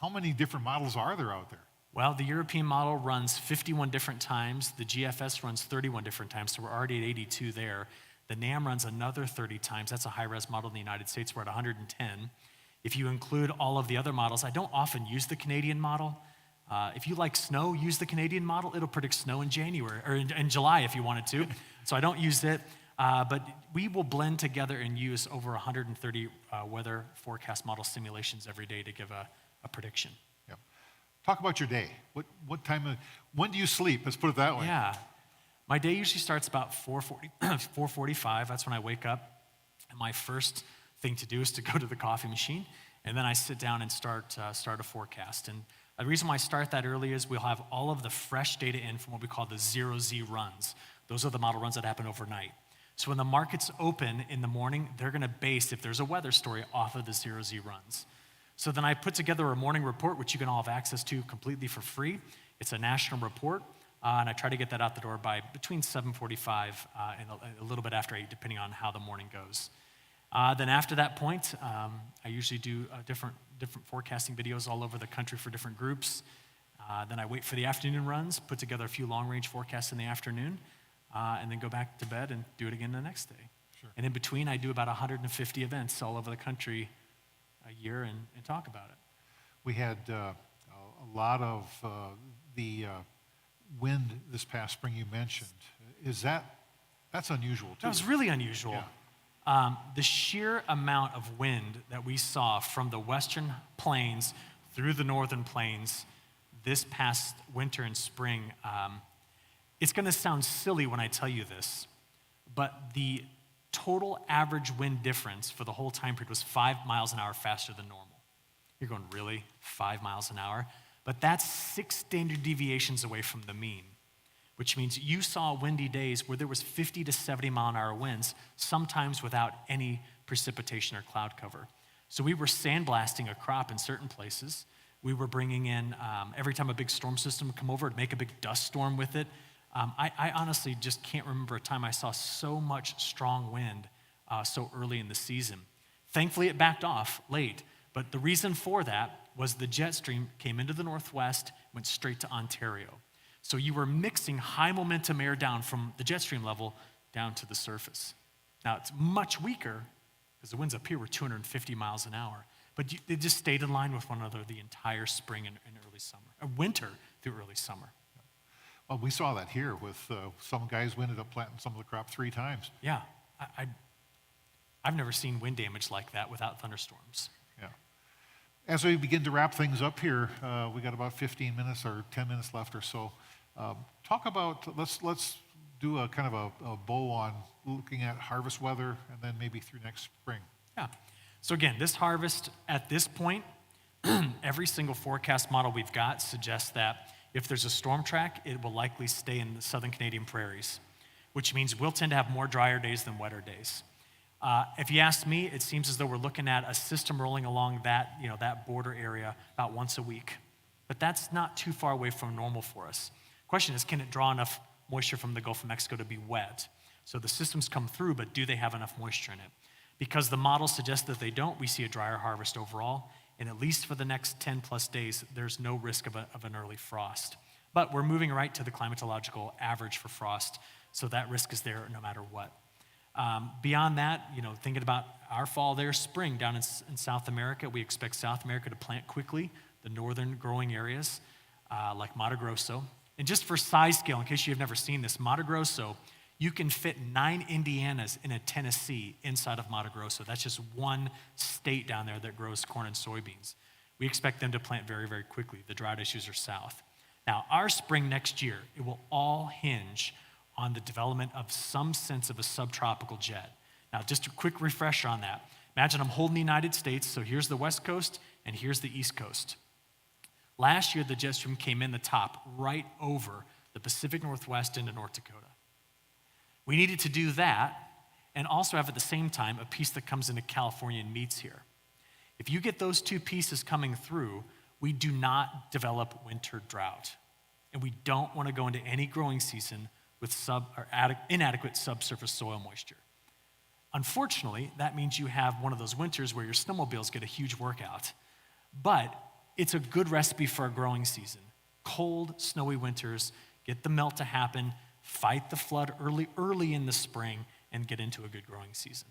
How many different models are there out there? Well, the European model runs 51 different times. The GFS runs 31 different times, so we're already at 82 there. The NAM runs another 30 times. That's a high-res model in the United States. We're at 110. If you include all of the other models, I don't often use the Canadian model. If you like snow, use the Canadian model. It'll predict snow in January, or in July if you wanted to. So I don't use it. But we will blend together and use over 130 weather forecast model simulations every day to give a prediction. Yep. Talk about your day. What time when do you sleep? Let's put it that way. Yeah. My day usually starts about 4:45. That's when I wake up. And my first thing to do is to go to the coffee machine, and then I sit down and start a forecast. And the reason why I start that early is we'll have all of the fresh data in from what we call the 0Z runs. Those are the model runs that happen overnight. So when the markets open in the morning, they're going to base, if there's a weather story, off of the 0Z runs. So then I put together a morning report, which you can all have access to completely for free. It's a national report, and I try to get that out the door by between 7:45 and a little bit after 8, depending on how the morning goes. Then after that point, I usually do different forecasting videos all over the country for different groups. Then I wait for the afternoon runs, put together a few long-range forecasts in the afternoon, and then go back to bed and do it again the next day. Sure. And in between, I do about 150 events all over the country a year and talk about it. We had a lot of the wind this past spring you mentioned. That's unusual too? That was really unusual. Yeah. The sheer amount of wind that we saw from the western plains through the northern plains this past winter and spring, it's going to sound silly when I tell you this, but the total average wind difference for the whole time period was 5 miles an hour faster than normal. You're going, really? 5 miles an hour? But that's 6 standard deviations away from the mean, which means you saw windy days where there was 50 to 70 mile an hour winds, sometimes without any precipitation or cloud cover. So we were sandblasting a crop in certain places. We were bringing in, every time a big storm system would come over, it'd make a big dust storm with it. I honestly just can't remember a time I saw so much strong wind so early in the season. Thankfully, it backed off late, but the reason for that was the jet stream came into the northwest, went straight to Ontario. So you were mixing high momentum air down from the jet stream level down to the surface. Now, it's much weaker because the winds up here were 250 miles an hour, but they just stayed in line with one another the entire spring and early summer, winter through early summer. Well, we saw that here with some guys who ended up planting some of the crop 3 times. Yeah, I've never seen wind damage like that without thunderstorms. Yeah. As we begin to wrap things up here, we got about 15 minutes or 10 minutes left or so. Talk about, let's do a kind of a bow on looking at harvest weather and then maybe through next spring. Yeah. So again, this harvest at this point, every single forecast model we've got suggests that if there's a storm track, it will likely stay in the southern Canadian prairies, which means we'll tend to have more drier days than wetter days. If you ask me, it seems as though we're looking at a system rolling along that, that border area about once a week. But that's not too far away from normal for us. Question is, can it draw enough moisture from the Gulf of Mexico to be wet? So the systems come through, but do they have enough moisture in it? Because the models suggest that they don't, we see a drier harvest overall, and at least for the next 10 plus days, there's no risk of an early frost. But we're moving right to the climatological average for frost, so that risk is there no matter what. Beyond that, thinking about our fall, their spring down in South America, we expect South America to plant quickly, the northern growing areas like Mato Grosso. And just for size scale, in case you've never seen this, Mato Grosso, you can fit 9 Indianas in a Tennessee inside of Mato Grosso. That's just one state down there that grows corn and soybeans. We expect them to plant very, very quickly. The drought issues are south. Now, our spring next year, it will all hinge on the development of some sense of a subtropical jet. Now, just a quick refresher on that. Imagine I'm holding the United States, so here's the West Coast and here's the East Coast. Last year, the jet stream came in the top right over the Pacific Northwest into North Dakota. We needed to do that and also have at the same time a piece that comes into California and meets here. If you get those 2 pieces coming through, we do not develop winter drought. And we don't want to go into any growing season with inadequate subsurface soil moisture. Unfortunately, that means you have one of those winters where your snowmobiles get a huge workout. But it's a good recipe for a growing season. Cold, snowy winters, get the melt to happen, fight the flood early in the spring, and get into a good growing season.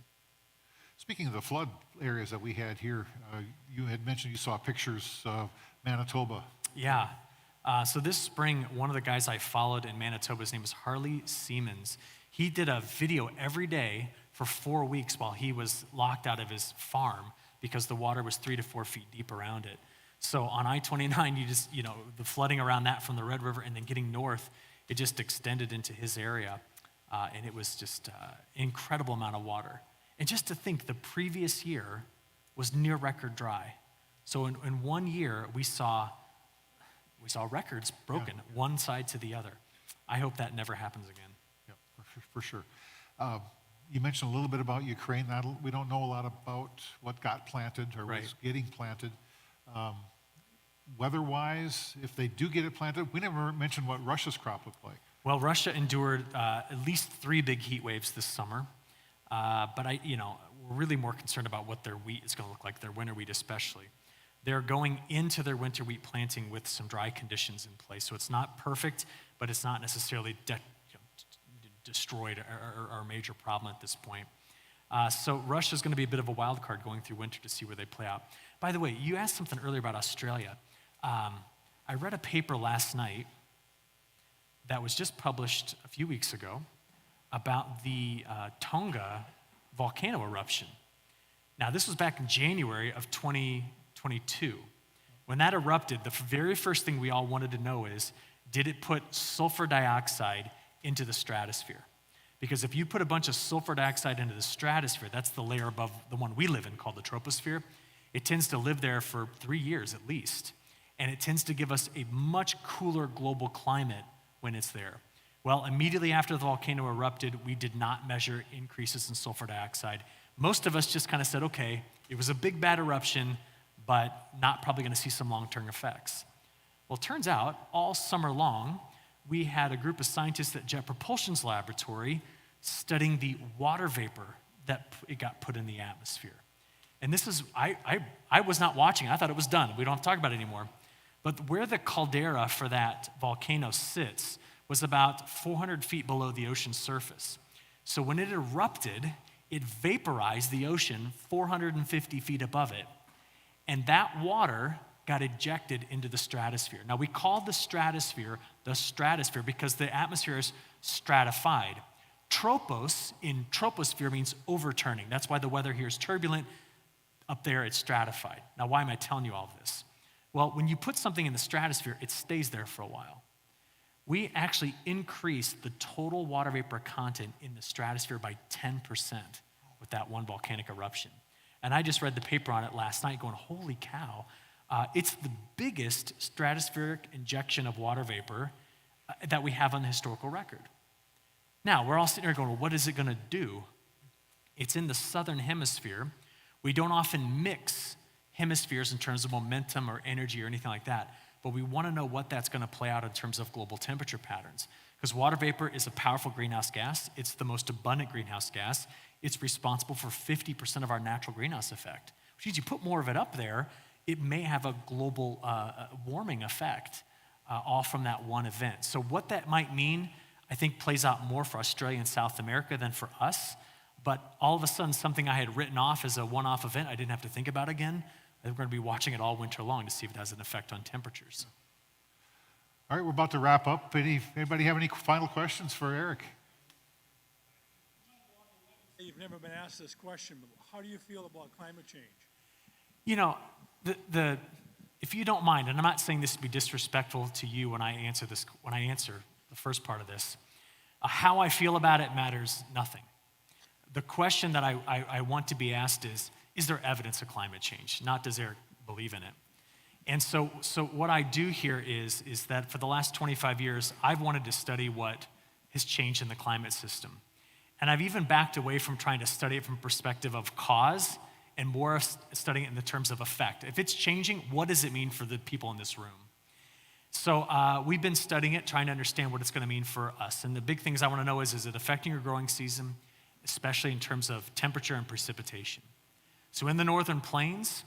Speaking of the flood areas that we had here, you had mentioned you saw pictures of Manitoba. Yeah. So this spring, one of the guys I followed in Manitoba, his name was Harley Siemens. He did a video every day for 4 weeks while he was locked out of his farm because the water was 3 to 4 feet deep around it. So on I-29, you just, the flooding around that from the Red River and then getting north, it just extended into his area. And it was just incredible amount of water. And just to think, the previous year was near record dry. So in 1 year, we saw records broken, one side to the other. I hope that never happens again. Yeah, for sure. You mentioned a little bit about Ukraine. We don't know a lot about what got planted or was getting planted. Weather-wise, if they do get it planted, we never mentioned what Russia's crop looked like. Well, Russia endured at least 3 big heat waves this summer. But we're really more concerned about what their wheat is going to look like, their winter wheat especially. They're going into their winter wheat planting with some dry conditions in place. So it's not perfect, but it's not necessarily destroyed or a major problem at this point. So Russia's going to be a bit of a wild card going through winter to see where they play out. By the way, you asked something earlier about Australia. I read a paper last night that was just published a few weeks ago about the Tonga volcano eruption. Now, this was back in January of 2022. When that erupted, the very first thing we all wanted to know is, did it put sulfur dioxide into the stratosphere? Because if you put a bunch of sulfur dioxide into the stratosphere, that's the layer above the one we live in called the troposphere, it tends to live there for 3 years at least. And it tends to give us a much cooler global climate when it's there. Well, immediately after the volcano erupted, we did not measure increases in sulfur dioxide. Most of us just kind of said, okay, it was a big bad eruption, but not probably going to see some long-term effects. Well, it turns out all summer long, we had a group of scientists at Jet Propulsion's laboratory studying the water vapor that it got put in the atmosphere. And this is, I was not watching. I thought it was done. We don't have to talk about it anymore. But where the caldera for that volcano sits was about 400 feet below the ocean's surface. So when it erupted, it vaporized the ocean 450 feet above it. And that water got ejected into the stratosphere. Now, we call the stratosphere because the atmosphere is stratified. Tropos in troposphere means overturning. That's why the weather here is turbulent. Up there, it's stratified. Now, why am I telling you all of this? Well, when you put something in the stratosphere, it stays there for a while. We actually increased the total water vapor content in the stratosphere by 10% with that one volcanic eruption. And I just read the paper on it last night going, holy cow. It's the biggest stratospheric injection of water vapor that we have on the historical record. Now, we're all sitting here going, well, what is it going to do? It's in the southern hemisphere. We don't often mix hemispheres in terms of momentum or energy or anything like that, but we want to know what that's going to play out in terms of global temperature patterns. Because water vapor is a powerful greenhouse gas. It's the most abundant greenhouse gas. It's responsible for 50% of our natural greenhouse effect. Which means you put more of it up there, it may have a global warming effect, all from that one event. So what that might mean, I think plays out more for Australia and South America than for us. But all of a sudden, something I had written off as a one-off event, I didn't have to think about again. We're going to be watching it all winter long to see if it has an effect on temperatures. All right, we're about to wrap up. Anybody have any final questions for Eric? You've never been asked this question, but how do you feel about climate change? You know, if you don't mind, and I'm not saying this to be disrespectful to you when I answer the first part of this, how I feel about it matters nothing. The question that I want to be asked is there evidence of climate change? Not does Eric believe in it? And so what I do here is that for the last 25 years, I've wanted to study what has changed in the climate system. And I've even backed away from trying to study it from perspective of cause and more studying it in the terms of effect. If it's changing, what does it mean for the people in this room? So we've been studying it, trying to understand what it's going to mean for us. And the big things I want to know is it affecting your growing season, especially in terms of temperature and precipitation? So in the northern plains,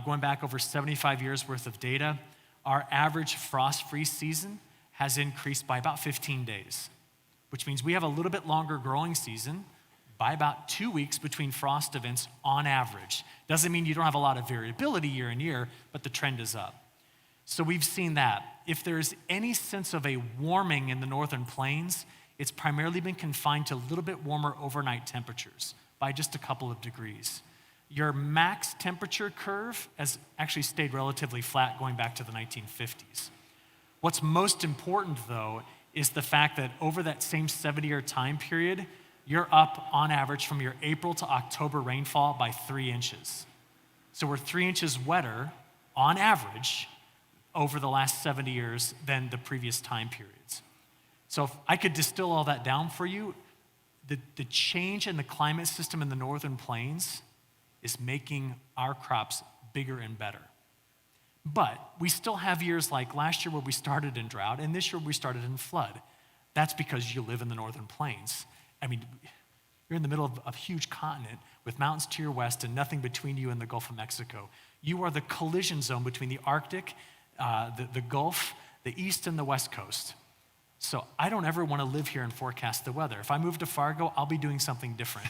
going back over 75 years worth of data, our average frost-free season has increased by about 15 days, which means we have a little bit longer growing season by about 2 weeks between frost events on average. Doesn't mean you don't have a lot of variability year in year, but the trend is up. So we've seen that. If there's any sense of a warming in the northern plains, it's primarily been confined to a little bit warmer overnight temperatures by just a couple of degrees. Your max temperature curve has actually stayed relatively flat going back to the 1950s. What's most important, though, is the fact that over that same 70-year time period, you're up on average from your April to October rainfall by 3 inches. So we're 3 inches wetter on average over the last 70 years than the previous time periods. So if I could distill all that down for you, the change in the climate system in the northern plains is making our crops bigger and better. But we still have years like last year where we started in drought, and this year we started in flood. That's because you live in the northern plains. I mean, you're in the middle of a huge continent with mountains to your west and nothing between you and the Gulf of Mexico. You are the collision zone between the Arctic, the Gulf, the East and the West Coast. So I don't ever want to live here and forecast the weather. If I move to Fargo, I'll be doing something different.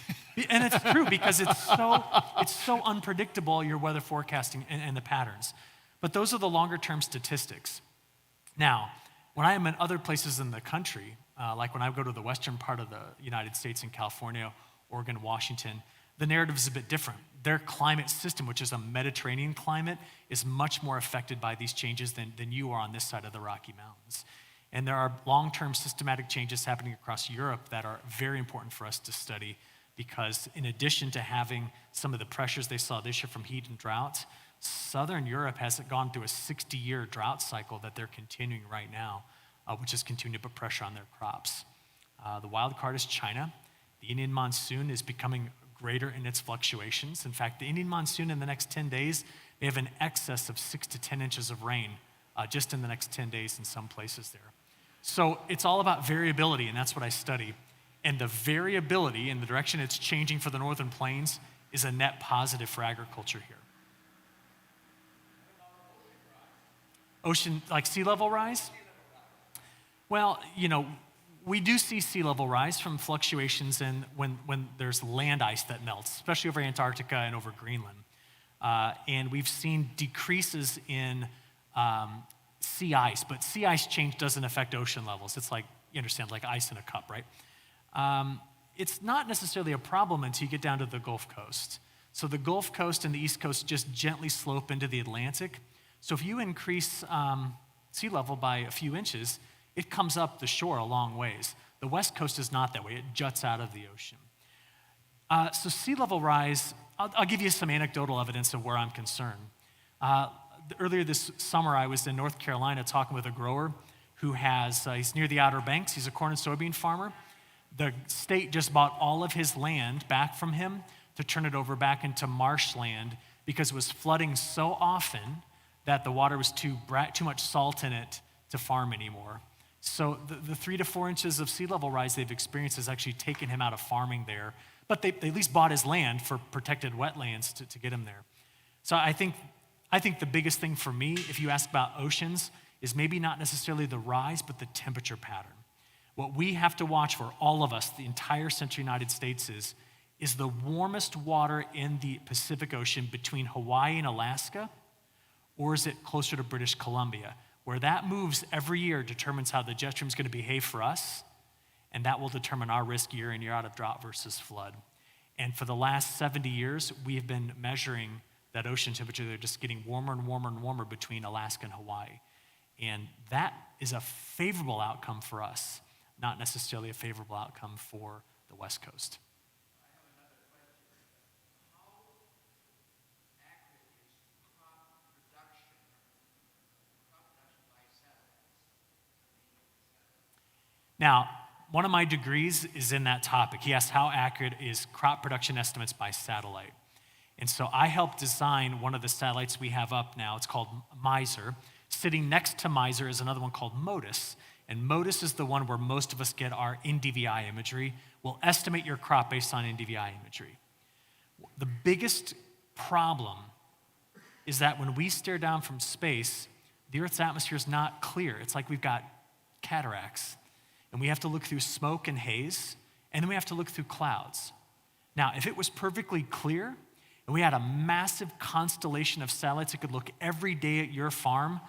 And it's true because it's so unpredictable, your weather forecasting and the patterns. But those are the longer term statistics. Now, when I am in other places in the country, like when I go to the western part of the United States in California, Oregon, Washington, the narrative is a bit different. Their climate system, which is a Mediterranean climate, is much more affected by these changes than you are on this side of the Rocky Mountains. And there are long-term systematic changes happening across Europe that are very important for us to study because in addition to having some of the pressures they saw this year from heat and drought, Southern Europe has gone through a 60-year drought cycle that they're continuing right now, which is continuing to put pressure on their crops. The wild card is China. The Indian monsoon is becoming greater in its fluctuations. In fact, the Indian monsoon in the next 10 days, they have an excess of 6 to 10 inches of rain just in the next 10 days in some places there. So it's all about variability, and that's what I study. And the variability in the direction it's changing for the northern plains is a net positive for agriculture here. Ocean, like sea level rise? Well, we do see sea level rise from fluctuations in when there's land ice that melts, especially over Antarctica and over Greenland. And we've seen decreases in sea ice, but sea ice change doesn't affect ocean levels. It's like, you understand, like ice in a cup, right? It's not necessarily a problem until you get down to the Gulf Coast. So the Gulf Coast and the East Coast just gently slope into the Atlantic. So if you increase sea level by a few inches, it comes up the shore a long ways. The West Coast is not that way. It juts out of the ocean. So sea level rise, I'll give you some anecdotal evidence of where I'm concerned. Earlier this summer, I was in North Carolina talking with a grower who he's near the Outer Banks. He's a corn and soybean farmer. The state just bought all of his land back from him to turn it over back into marshland because it was flooding so often that the water was too much salt in it to farm anymore. So the 3 to 4 inches of sea level rise they've experienced has actually taken him out of farming there. But they at least bought his land for protected wetlands to get him there. So I think the biggest thing for me, if you ask about oceans, is maybe not necessarily the rise, but the temperature pattern. What we have to watch for, all of us, the entire central United States, is the warmest water in the Pacific Ocean between Hawaii and Alaska, or is it closer to British Columbia? Where that moves every year determines how the jet stream is going to behave for us, and that will determine our risk year in, year out of drought versus flood. And for the last 70 years, we have been measuring that ocean temperature. They're just getting warmer and warmer and warmer between Alaska and Hawaii. And that is a favorable outcome for us, not necessarily a favorable outcome for the West Coast. Now, one of my degrees is in that topic. He asked how accurate is crop production estimates by satellite. And so I helped design one of the satellites we have up now. It's called MISR. Sitting next to MISR is another one called MODIS. And MODIS is the one where most of us get our NDVI imagery. We'll estimate your crop based on NDVI imagery. The biggest problem is that when we stare down from space, the Earth's atmosphere is not clear. It's like we've got cataracts. And we have to look through smoke and haze, and then we have to look through clouds. Now, if it was perfectly clear, and we had a massive constellation of satellites that could look every day at your farm,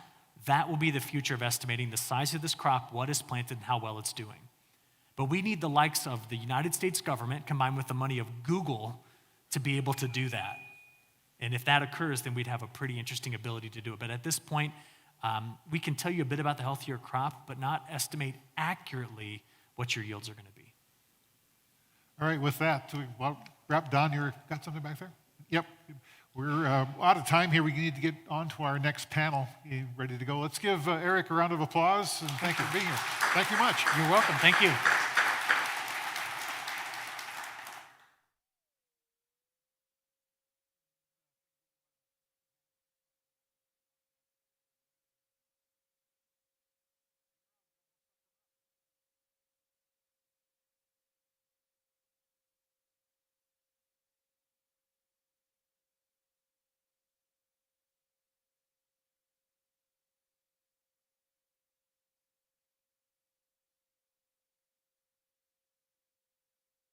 that will be the future of estimating the size of this crop, what is planted, and how well it's doing. But we need the likes of the United States government combined with the money of Google to be able to do that. And if that occurs, then we'd have a pretty interesting ability to do it. But at this point, we can tell you a bit about the health of your crop, but not estimate accurately what your yields are going to be. All right, with that, we'll wrap. Don, you got something back there? Yep. We're out of time here. We need to get on to our next panel. You ready to go? Let's give Eric a round of applause, and thank you for being here. Thank you much. You're welcome. Thank you.